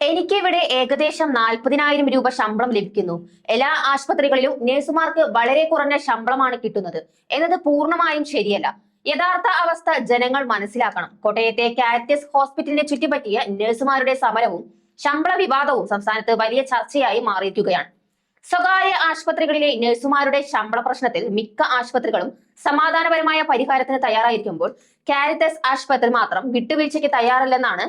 എനിക്കിവിടെ ഏകദേശം 40,000 രൂപ ശമ്പളം ലഭിക്കുന്നു. എല്ലാ ആശുപത്രികളിലും നഴ്സുമാർക്ക് വളരെ കുറഞ്ഞ ശമ്പളമാണ് കിട്ടുന്നത് എന്നത് പൂർണ്ണമായും ശരിയല്ല. യഥാർത്ഥ അവസ്ഥ ജനങ്ങൾ മനസ്സിലാക്കണം. കോട്ടയത്തെ കാരിറ്റസ് ഹോസ്പിറ്റലിനെ ചുറ്റിപ്പറ്റിയ നഴ്സുമാരുടെ സമരവും ശമ്പള വിവാദവും സംസ്ഥാനത്ത് വലിയ ചർച്ചയായി മാറിയിരിക്കുകയാണ്. സ്വകാര്യ ആശുപത്രികളിലെ നഴ്സുമാരുടെ ശമ്പള പ്രശ്നത്തിൽ മിക്ക ആശുപത്രികളും സമാധാനപരമായ പരിഹാരത്തിന് തയ്യാറായിരിക്കുമ്പോൾ കാരിറ്റസ് ആശുപത്രി മാത്രം വിട്ടുവീഴ്ചയ്ക്ക് തയ്യാറല്ലെന്നാണ്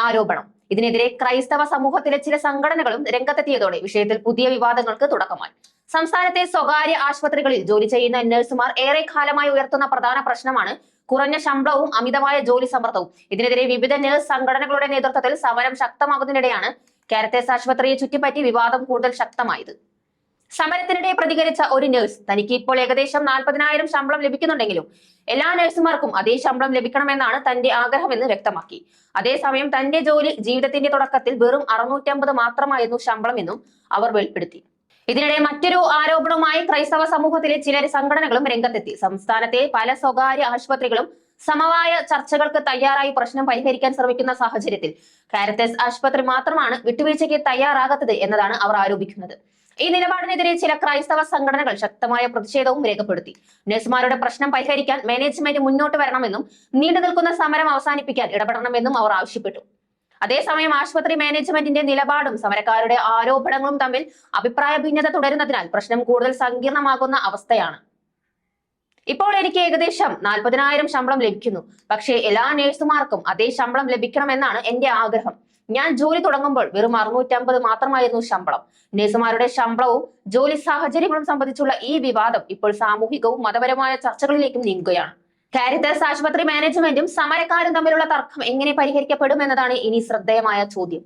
ആരോപണം. ഇതിനെതിരെ ക്രൈസ്തവ സമൂഹത്തിലെ ചില സംഘടനകളും രംഗത്തെത്തിയതോടെ വിഷയത്തിൽ പുതിയ വിവാദങ്ങൾക്ക് തുടക്കമായി. സംസ്ഥാനത്തെ സ്വകാര്യ ആശുപത്രികളിൽ ജോലി ചെയ്യുന്ന നഴ്സുമാർ ഏറെ കാലമായി ഉയർത്തുന്ന പ്രധാന പ്രശ്നമാണ് കുറഞ്ഞ ശമ്പളവും അമിതമായ ജോലി സമ്മർദ്ദവും. ഇതിനെതിരെ വിവിധ നഴ്സ് സംഘടനകളുടെ നേതൃത്വത്തിൽ സമരം ശക്തമാകുന്നതിനിടെയാണ് കാരിറ്റസ് ആശുപത്രിയെ ചുറ്റിപ്പറ്റി വിവാദം കൂടുതൽ ശക്തമായത്. സമരത്തിനിടെ പ്രതികരിച്ച ഒരു നഴ്സ് തനിക്ക് ഇപ്പോൾ ഏകദേശം 40,000 ശമ്പളം ലഭിക്കുന്നുണ്ടെങ്കിലും എല്ലാ നഴ്സുമാർക്കും അതേ ശമ്പളം ലഭിക്കണമെന്നാണ് തന്റെ ആഗ്രഹമെന്ന് വ്യക്തമാക്കി. അതേസമയം തന്റെ ജോലി ജീവിതത്തിന്റെ തുടക്കത്തിൽ വെറും 650 മാത്രമായിരുന്നു ശമ്പളമെന്നും അവർ വെളിപ്പെടുത്തി. ഇതിനിടെ മറ്റൊരു ആരോപണവുമായി ക്രൈസ്തവ സമൂഹത്തിലെ ചില സംഘടനകളും രംഗത്തെത്തി. സംസ്ഥാനത്തെ പല സ്വകാര്യ ആശുപത്രികളും സമവായ ചർച്ചകൾക്ക് തയ്യാറായി പ്രശ്നം പരിഹരിക്കാൻ ശ്രമിക്കുന്ന സാഹചര്യത്തിൽ കാരിറ്റസ് ആശുപത്രി മാത്രമാണ് വിട്ടുവീഴ്ചയ്ക്ക് തയ്യാറാകാത്തത് എന്നതാണ് അവർ ആരോപിക്കുന്നത്. ഈ നിലപാടിനെതിരെ ചില ക്രൈസ്തവ സംഘടനകൾ ശക്തമായ പ്രതിഷേധവും രേഖപ്പെടുത്തി. നഴ്സുമാരുടെ പ്രശ്നം പരിഹരിക്കാൻ മാനേജ്മെന്റ് മുന്നോട്ട് വരണമെന്നും നീണ്ടു നിൽക്കുന്ന സമരം അവസാനിപ്പിക്കാൻ ഇടപെടണമെന്നും അവർ ആവശ്യപ്പെട്ടു. അതേസമയം ആശുപത്രി മാനേജ്മെന്റിന്റെ നിലപാടും സമരക്കാരുടെ ആരോപണങ്ങളും തമ്മിൽ അഭിപ്രായ ഭിന്നത തുടരുന്നതിനാൽ പ്രശ്നം കൂടുതൽ സങ്കീർണമാകുന്ന അവസ്ഥയാണ്. ഇപ്പോൾ എനിക്ക് ഏകദേശം 40,000 ശമ്പളം ലഭിക്കുന്നു. പക്ഷേ എല്ലാ നഴ്സുമാർക്കും അതേ ശമ്പളം ലഭിക്കണമെന്നാണ് എന്റെ ആഗ്രഹം. ഞാൻ ജോലി തുടങ്ങുമ്പോൾ വെറും 650 മാത്രമായിരുന്നു ശമ്പളം. നഴ്സുമാരുടെ ശമ്പളവും ജോലി സാഹചര്യങ്ങളും സംബന്ധിച്ചുള്ള ഈ വിവാദം ഇപ്പോൾ സാമൂഹികവും മതപരമായ ചർച്ചകളിലേക്കും നീങ്ങുകയാണ്. കാരിറ്റസ് ആശുപത്രി മാനേജ്മെന്റും സമരക്കാരും തമ്മിലുള്ള തർക്കം എങ്ങനെ പരിഹരിക്കപ്പെടും എന്നതാണ് ഇനി ശ്രദ്ധേയമായ ചോദ്യം.